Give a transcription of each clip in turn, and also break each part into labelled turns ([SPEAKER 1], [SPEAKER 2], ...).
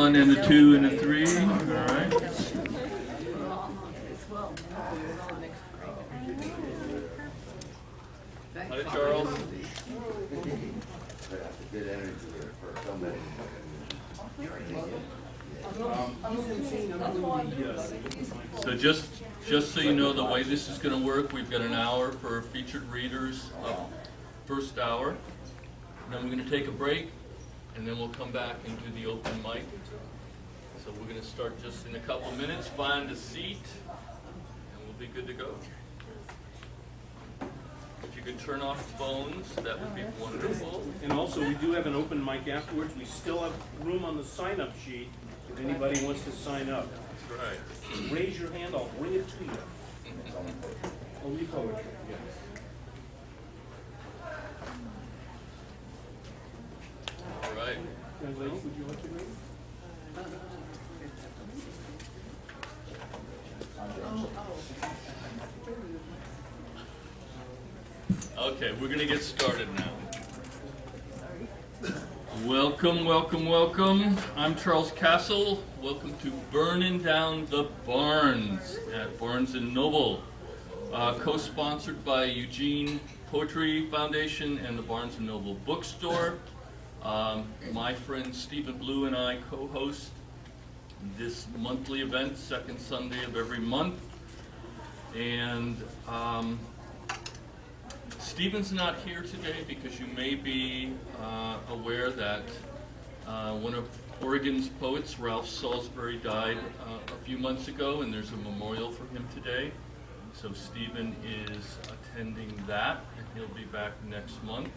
[SPEAKER 1] 1 and a 2 and a 3. All right. Hi, Charles. So just so you know, the way this is going to work, we've got an hour for featured readers, first hour. And then we're going to take a break, and then we'll come back and do the open mic. So we're going to start just in a couple minutes. Find a seat, and we'll be good to go. If you could turn off phones, that would be wonderful.
[SPEAKER 2] And also, we do have an open mic afterwards. We still have room on the sign-up sheet if anybody wants to sign up.
[SPEAKER 1] That's right.
[SPEAKER 2] Raise your hand, I'll bring it to you. Only poetry, yes.
[SPEAKER 1] All right.
[SPEAKER 2] Young lady, would you like to read?
[SPEAKER 1] Okay, we're going to get started now. Welcome, welcome, welcome. I'm Charles Castle. Welcome to Burning Down the Barns at Barnes & Noble. Co-sponsored by Eugene Poetry Foundation and the Barnes & Noble Bookstore. My friend Stephen Blue and I co-host this monthly event, second Sunday of every month. And Stephen's not here today because you may be aware that one of Oregon's poets, Ralph Salisbury, died a few months ago, and there's a memorial for him today. So Stephen is attending that, and he'll be back next month.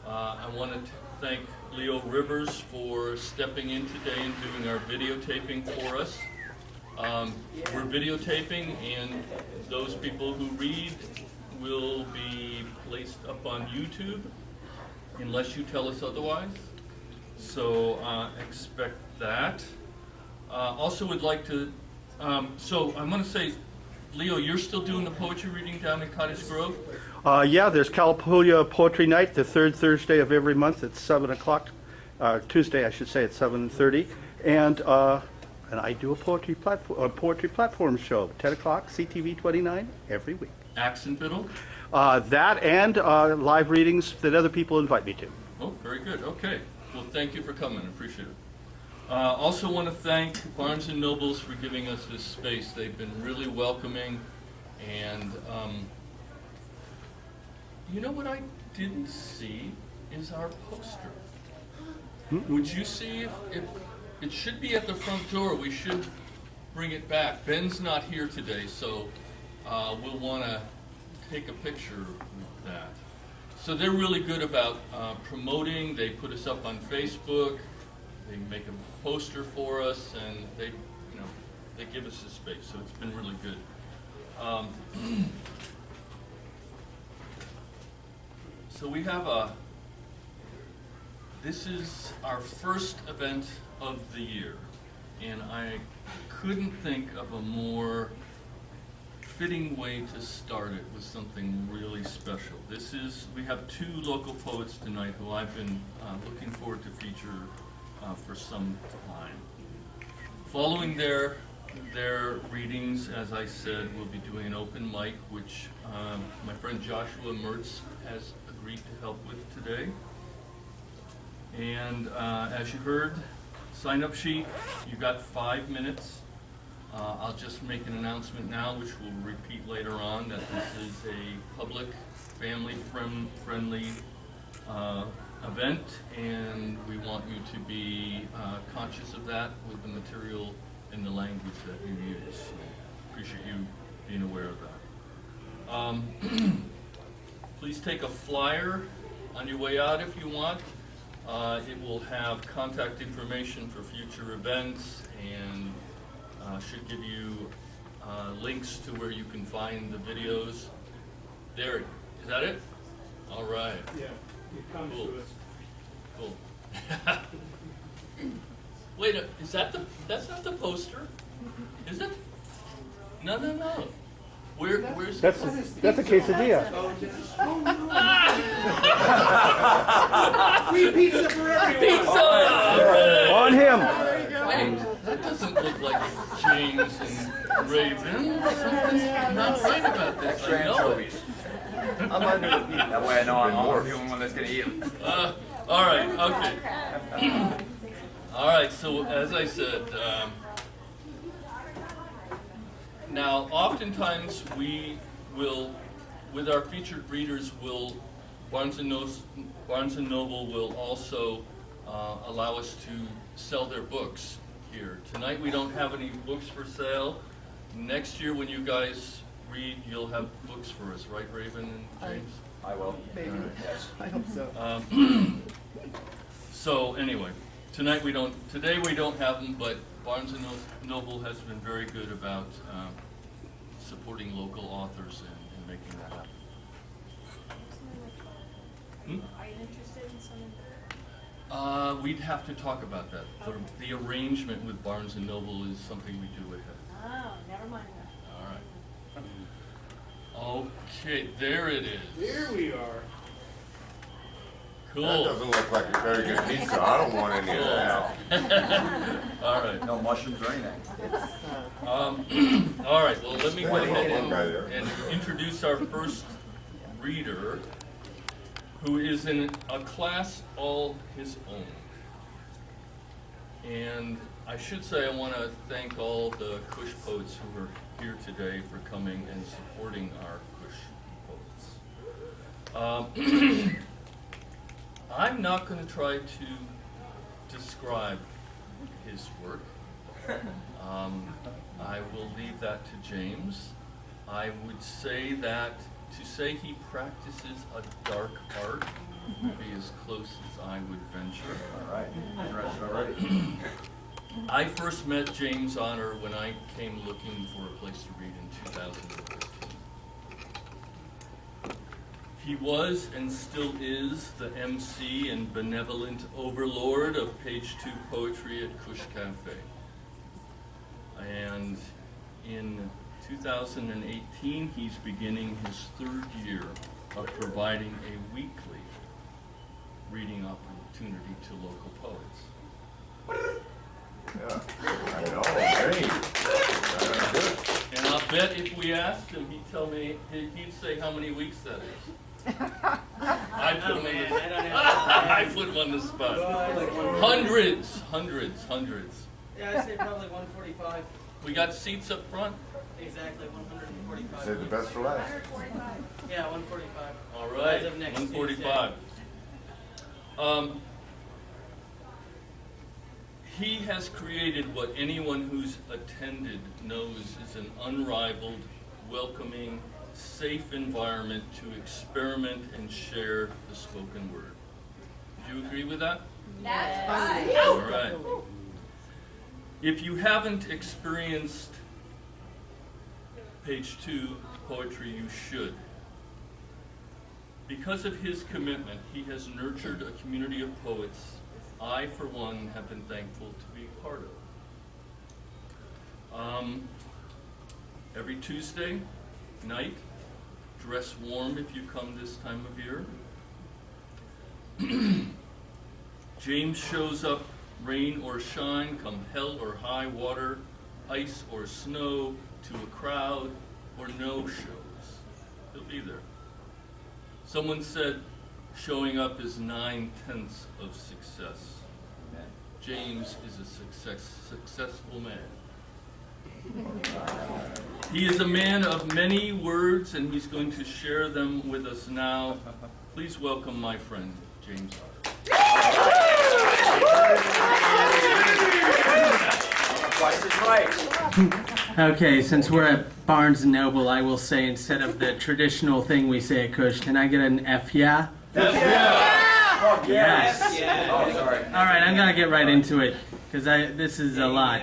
[SPEAKER 1] I want to thank Leo Rivers for stepping in today and doing our videotaping for us. We're videotaping, and those people who read will be placed up on YouTube unless you tell us otherwise. So expect that. Also would like to, so I'm going to say, Leo, you're still doing the poetry reading down in Cottage Grove?
[SPEAKER 3] Yeah, there's Calapoola Poetry Night, the third Thursday of every month at 7 o'clock. Tuesday, I should say, at 7:30. And I do a poetry platform show, 10 o'clock, CTV 29, every week.
[SPEAKER 1] Axe and Fiddle?
[SPEAKER 3] That and live readings that other people invite me to.
[SPEAKER 1] Oh, very good. Okay. Well, thank you for coming. I appreciate it. Also want to thank Barnes & Nobles for giving us this space. They've been really welcoming. And you know what I didn't see is our poster. Would you see if it should be at the front door? We should bring it back. Ben's not here today, so we'll want to take a picture with that. So they're really good about promoting. They put us up on Facebook. They make a poster for us, and they give us this space. So it's been really good. So we have this is our first event of the year, and I couldn't think of a more fitting way to start it with something really special. We have two local poets tonight who I've been looking forward to feature for some time. Following their readings, as I said, we'll be doing an open mic, which my friend Joshua Mertz has agreed to help with today. And as you heard, sign-up sheet, you've got 5 minutes. I'll just make an announcement now, which we'll repeat later on, that this is a public, family-friendly event, and we want you to be conscious of that with the material and the language that you use. So appreciate you being aware of that. Please take a flyer on your way out if you want. It will have contact information for future events and should give you links to where you can find the videos. There, is that it? All right.
[SPEAKER 2] Yeah, it comes
[SPEAKER 1] Cool.
[SPEAKER 2] to us.
[SPEAKER 1] Cool. Wait, that's not the poster, is it? No. Where's
[SPEAKER 3] That's a quesadilla.
[SPEAKER 2] Free pizza for everyone.
[SPEAKER 1] pizza?
[SPEAKER 3] On him.
[SPEAKER 1] like James and Raven. Something's not right about this.
[SPEAKER 4] Extra
[SPEAKER 1] I know it.
[SPEAKER 4] anchovies. I'm under the beat. That way I know I'm the only one that's gonna eat them.
[SPEAKER 1] All right, okay. All right, so as I said, now oftentimes we will, with our featured readers, Barnes and Noble will also allow us to sell their books here. Tonight we don't have any books for sale. Next year when you guys read, you'll have books for us, right, Raven and James?
[SPEAKER 4] I will. Maybe. Yes.
[SPEAKER 5] I hope so.
[SPEAKER 1] So anyway, today we don't have them, but Barnes and Noble has been very good about supporting local authors and making that happen.
[SPEAKER 6] Are you interested in some of the...
[SPEAKER 1] We'd have to talk about that. The arrangement with Barnes and Noble is something we do ahead.
[SPEAKER 6] Oh, never mind that.
[SPEAKER 1] All right. Okay, there it is.
[SPEAKER 2] There we are.
[SPEAKER 1] Cool.
[SPEAKER 7] That doesn't look like a very good pizza. I don't want any of that.
[SPEAKER 1] All right.
[SPEAKER 4] No mushrooms or anything.
[SPEAKER 1] All right, well, let me go ahead
[SPEAKER 7] One guy there.
[SPEAKER 1] and introduce our first reader, who is in a class all his own. And I should say I want to thank all the Kush poets who are here today for coming and supporting our Kush poets. I'm not going to try to describe his work. I will leave that to James. I would say that to say he practices a dark art would be as close as I would venture.
[SPEAKER 4] All right. Interested already.
[SPEAKER 1] I first met James Otter when I came looking for a place to read in 2015. He was and still is the MC and benevolent overlord of Page 2 Poetry at Kush Cafe. And in 2018, he's beginning his third year of providing a weekly reading opportunity to local poets.
[SPEAKER 7] Yeah, I know, great. Good.
[SPEAKER 1] And I'll bet if we asked him, he'd say how many weeks that is. I put him on the I put him on the spot. Hundreds.
[SPEAKER 5] Yeah, I'd say probably 145.
[SPEAKER 1] We got seats up front.
[SPEAKER 5] Exactly, 145.
[SPEAKER 7] Say the best for last.
[SPEAKER 5] Yeah, 145.
[SPEAKER 1] All right,
[SPEAKER 5] As of next
[SPEAKER 1] 145. He has created what anyone who's attended knows is an unrivaled, welcoming, safe environment to experiment and share the spoken word. Do you agree with that?
[SPEAKER 6] That's right.
[SPEAKER 1] All right. If you haven't experienced Page 2 poetry, you should. Because of his commitment, he has nurtured a community of poets I, for one, have been thankful to be part of. Every Tuesday night, dress warm if you come this time of year. James shows up, rain or shine, come hell or high water, ice or snow, to a crowd or no shows. He'll be there. Someone said showing up is 9/10 of success. James is a successful man. He is a man of many words, and he's going to share them with us now. Please welcome my friend, James Otter.
[SPEAKER 5] Okay, since we're at Barnes & Noble, I will say instead of the traditional thing we say at Kush, can I get an F yeah? Yes.
[SPEAKER 4] Oh, sorry.
[SPEAKER 5] All right, I'm gonna get right into it because this is a lot.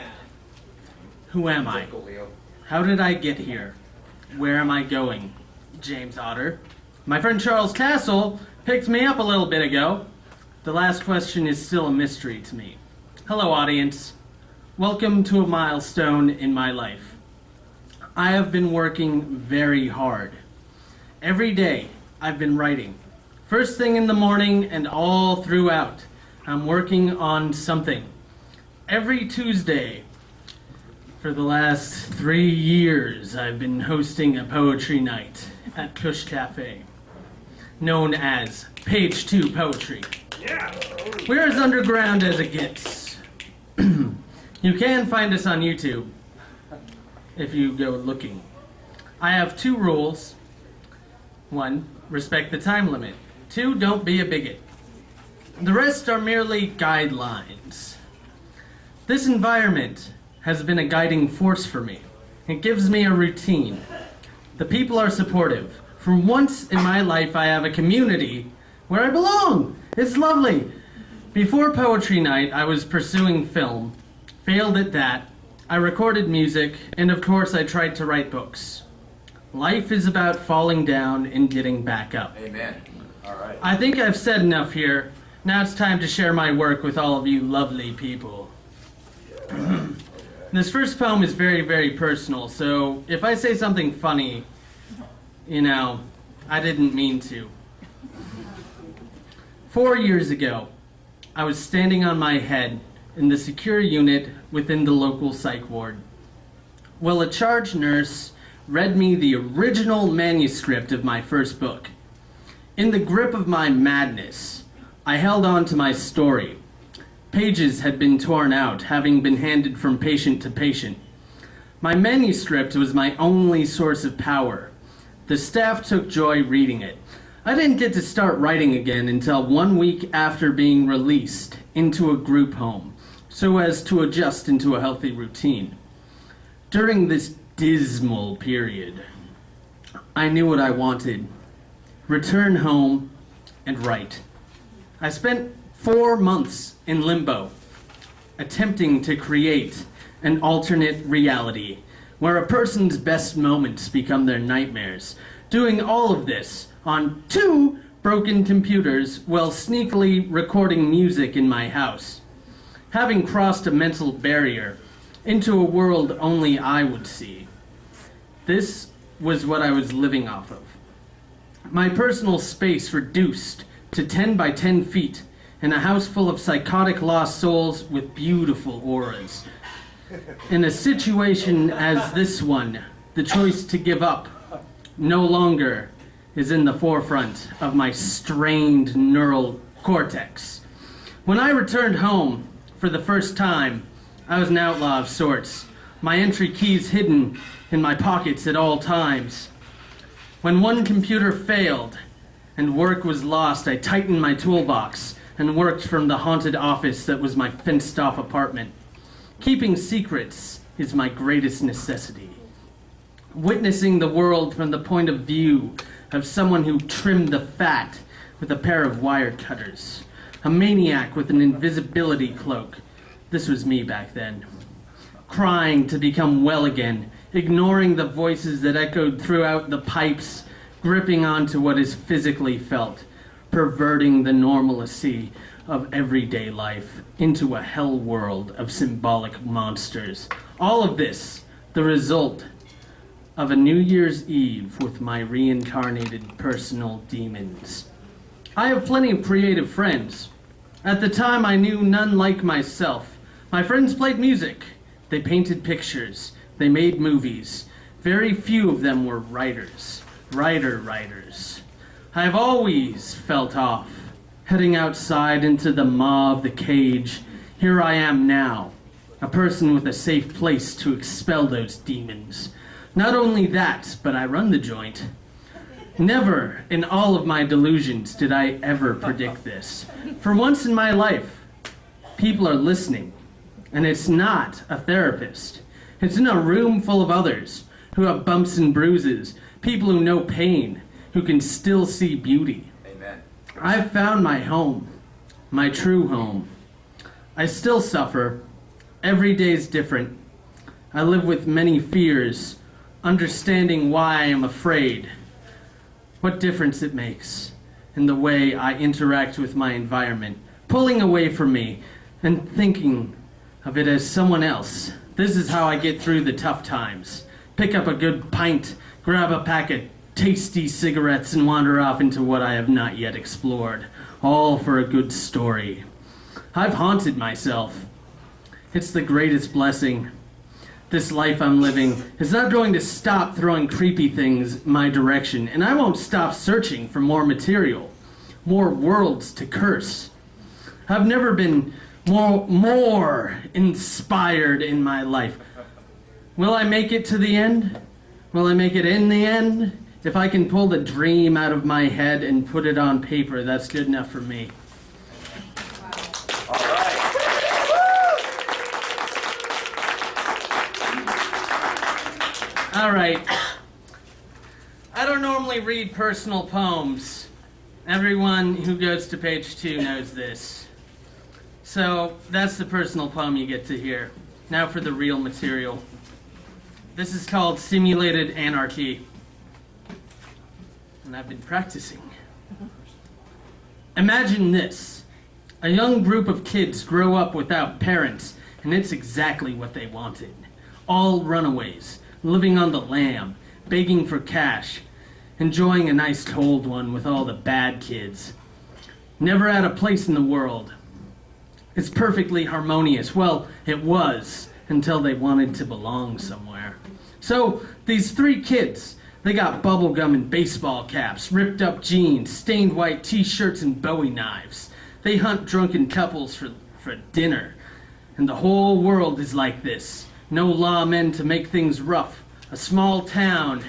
[SPEAKER 5] Who am I? How did I get here? Where am I going? James Otter. My friend Charles Tassel picked me up a little bit ago. The last question is still a mystery to me. Hello, audience. Welcome to a milestone in my life. I have been working very hard. Every day, I've been writing. First thing in the morning and all throughout, I'm working on something. Every Tuesday, For the last 3 years, I've been hosting a poetry night at Kush Cafe, known as Page 2 Poetry. We're as underground as it gets. You can find us on YouTube if you go looking. I have 2 rules. 1, respect the time limit. 2, don't be a bigot. The rest are merely guidelines. This environment has been a guiding force for me. It gives me a routine. The people are supportive. For once in my life, I have a community where I belong. It's lovely. Before poetry night, I was pursuing film, failed at that. I recorded music, and of course, I tried to write books. Life is about falling down and getting back up.
[SPEAKER 4] Amen. All right.
[SPEAKER 5] I think I've said enough here. Now it's time to share my work with all of you lovely people. This first poem is very, very personal, so if I say something funny, I didn't mean to. 4 years ago, I was standing on my head in the secure unit within the local psych ward. Well, a charge nurse read me the original manuscript of my first book. In the grip of my madness, I held on to my story. Pages had been torn out, having been handed from patient to patient. My manuscript was my only source of power. The staff took joy reading it. I didn't get to start writing again until 1 week after being released into a group home, so as to adjust into a healthy routine. During this dismal period, I knew what I wanted. Return home and write. I spent 4 months in limbo, attempting to create an alternate reality where a person's best moments become their nightmares. Doing all of this on 2 broken computers while sneakily recording music in my house. Having crossed a mental barrier into a world only I would see. This was what I was living off of. My personal space reduced to 10 by 10 feet in a house full of psychotic lost souls with beautiful auras. In a situation as this one, the choice to give up no longer is in the forefront of my strained neural cortex. When I returned home for the first time, I was an outlaw of sorts, my entry keys hidden in my pockets at all times. When one computer failed and work was lost, I tightened my toolbox and worked from the haunted office that was my fenced-off apartment. Keeping secrets is my greatest necessity. Witnessing the world from the point of view of someone who trimmed the fat with a pair of wire cutters. A maniac with an invisibility cloak. This was me back then. Crying to become well again, ignoring the voices that echoed throughout the pipes, gripping onto what is physically felt, perverting the normalcy of everyday life into a hell world of symbolic monsters. All of this, the result of a New Year's Eve with my reincarnated personal demons. I have plenty of creative friends. At the time, I knew none like myself. My friends played music. They painted pictures. They made movies. Very few of them were writers. Writers. I have always felt off, heading outside into the maw of the cage. Here I am now, a person with a safe place to expel those demons. Not only that, but I run the joint. Never in all of my delusions did I ever predict this. For once in my life, people are listening, and it's not a therapist. It's in a room full of others who have bumps and bruises, people who know pain, who can still see beauty.
[SPEAKER 4] Amen.
[SPEAKER 5] I've found my home, my true home. I still suffer. Every day's different. I live with many fears, understanding why I am afraid. What difference it makes in the way I interact with my environment, pulling away from me and thinking of it as someone else. This is how I get through the tough times. Pick up a good pint, grab a pack of tasty cigarettes, and wander off into what I have not yet explored, all for a good story. I've haunted myself. It's the greatest blessing. This life I'm living is not going to stop throwing creepy things my direction, and I won't stop searching for more material, more worlds to curse. I've never been more inspired in my life. Will I make it to the end? Will I make it in the end? If I can pull the dream out of my head and put it on paper, that's good enough for me.
[SPEAKER 4] All right.
[SPEAKER 5] All right. I don't normally read personal poems. Everyone who goes to page 2 knows this. So that's the personal poem you get to hear. Now for the real material. This is called Simulated Anarchy. And I've been practicing. Imagine this. A young group of kids grow up without parents, and it's exactly what they wanted. All runaways, living on the lam, begging for cash, enjoying a nice cold one with all the bad kids. Never had a place in the world. It's perfectly harmonious. Well, it was, until they wanted to belong somewhere. So, these 3 kids, they got bubblegum and baseball caps, ripped up jeans, stained white t-shirts and Bowie knives. They hunt drunken couples for dinner. And the whole world is like this. No lawmen to make things rough. A small town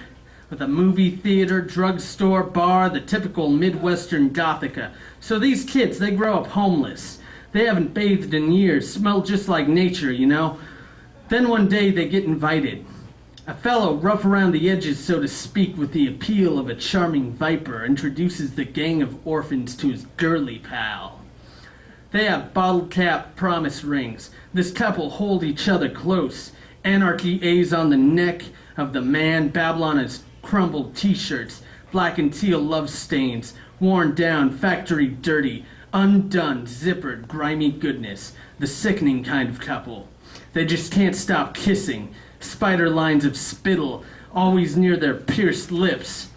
[SPEAKER 5] with a movie theater, drugstore, bar, the typical Midwestern Gothica. So these kids, they grow up homeless. They haven't bathed in years, smell just like nature, you know. Then one day they get invited. A fellow rough around the edges, so to speak, with the appeal of a charming viper, introduces the gang of orphans to his girly pal. They have bottle-cap promise rings. This couple hold each other close. Anarchy A's on the neck of the man. Babylon has crumbled t-shirts. Black and teal love stains. Worn down, factory dirty. Undone, zippered, grimy goodness. The sickening kind of couple. They just can't stop kissing. Spider lines of spittle, always near their pierced lips.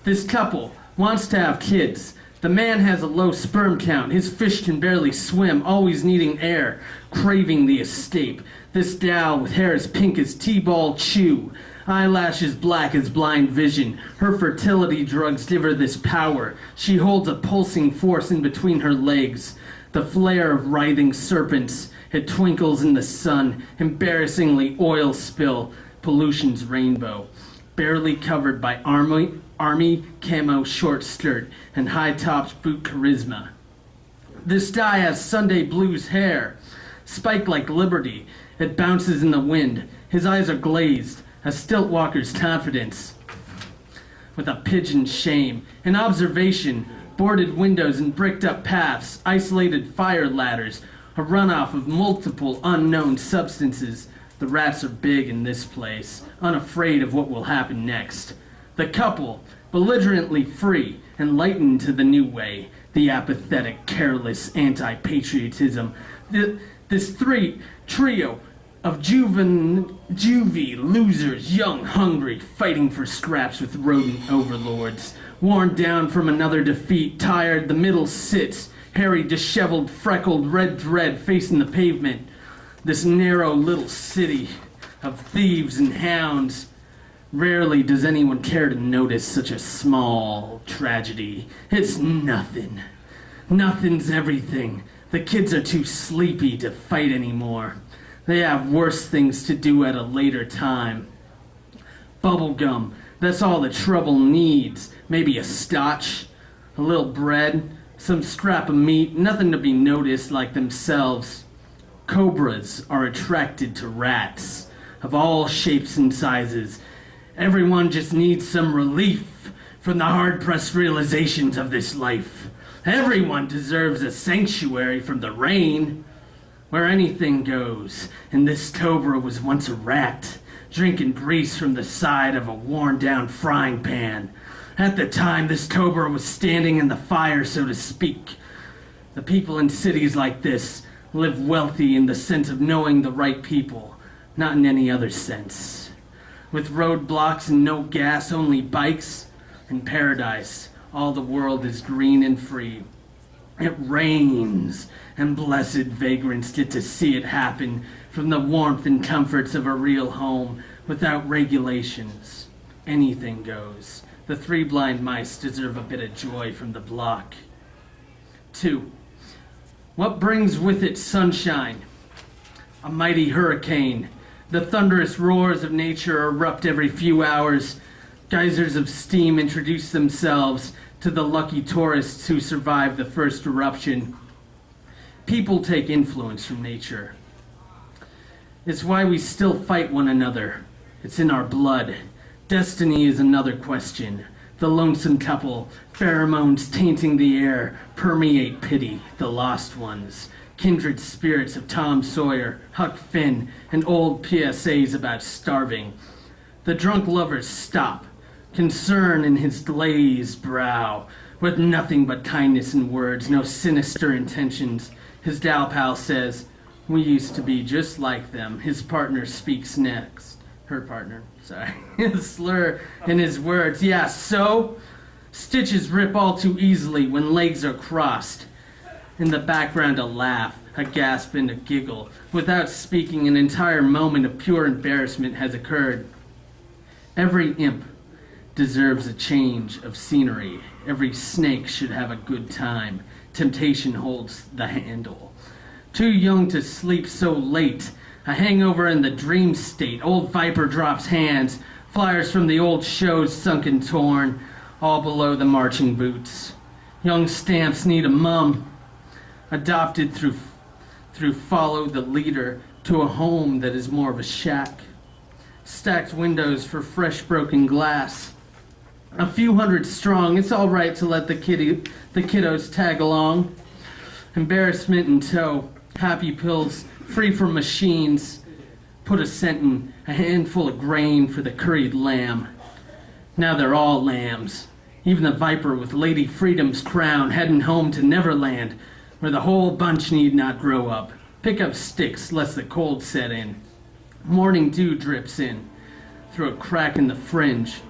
[SPEAKER 5] This couple wants to have kids. The man has a low sperm count. His fish can barely swim, always needing air, craving the escape. This gal with hair as pink as T-ball chew, eyelashes black as blind vision. Her fertility drugs give her this power. She holds a pulsing force in between her legs. The flare of writhing serpents. It twinkles in the sun, embarrassingly oil spill, pollution's rainbow. Barely covered by army camo short skirt and high tops boot charisma. This guy has Sunday blues hair, spiked like liberty. It bounces in the wind. His eyes are glazed, a stilt walker's confidence. With a pigeon's shame, an observation, boarded windows and bricked up paths, isolated fire ladders, a runoff of multiple unknown substances. The rats are big in this place, unafraid of what will happen next. The couple, belligerently free, enlightened to the new way. The apathetic, careless anti-patriotism. This trio of juvie losers, young, hungry, fighting for scraps with rodent overlords. Worn down from another defeat, tired, the middle sits, hairy, disheveled, freckled, red dread facing the pavement. This narrow little city of thieves and hounds. Rarely does anyone care to notice such a small tragedy. It's nothing. Nothing's everything. The kids are too sleepy to fight anymore. They have worse things to do at a later time. Bubblegum, that's all the trouble needs. Maybe a scotch, a little bread, some scrap of meat, nothing to be noticed like themselves. Cobras are attracted to rats of all shapes and sizes. Everyone just needs some relief from the hard-pressed realizations of this life. Everyone deserves a sanctuary from the rain, where anything goes. And this cobra was once a rat, drinking grease from the side of a worn-down frying pan. At the time, this cobra was standing in the fire, so to speak. The people in cities like this live wealthy in the sense of knowing the right people, not in any other sense. With roadblocks and no gas, only bikes. In paradise, all the world is green and free. It rains, and blessed vagrants get to see it happen from the warmth and comforts of a real home without regulations. Anything goes. The three blind mice deserve a bit of joy from the block. 2. What brings with it sunshine? A mighty hurricane. The thunderous roars of nature erupt every few hours. Geysers of steam introduce themselves to the lucky tourists who survive the first eruption. People take influence from nature. It's why we still fight one another. It's in our blood. Destiny is another question. The lonesome couple, pheromones tainting the air, permeate pity, the lost ones. Kindred spirits of Tom Sawyer, Huck Finn, and old PSAs about starving. The drunk lovers stop, concern in his glazed brow, with nothing but kindness in words, no sinister intentions. His gal pal says, "We used to be just like them." His partner speaks next. Her partner, sorry. His slur in his words. Yeah, so? Stitches rip all too easily when legs are crossed. In the background, a laugh, a gasp, and a giggle. Without speaking, an entire moment of pure embarrassment has occurred. Every imp deserves a change of scenery. Every snake should have a good time. Temptation holds the handle. Too young to sleep so late. A hangover in the dream state. Old Viper drops hands. Flyers from the old shows sunk and torn, all below the marching boots. Young stamps need a mum. Adopted through follow the leader to a home that is more of a shack. Stacked windows for fresh broken glass. A few hundred strong, it's all right to let the kiddos tag along. Embarrassment in tow, happy pills, free from machines. Put a cent in a handful of grain for the curried lamb. Now they're all lambs. Even the Viper with Lady Freedom's crown heading home to Neverland, where the whole bunch need not grow up. Pick up sticks lest the cold set in. Morning dew drips in through a crack in the fringe.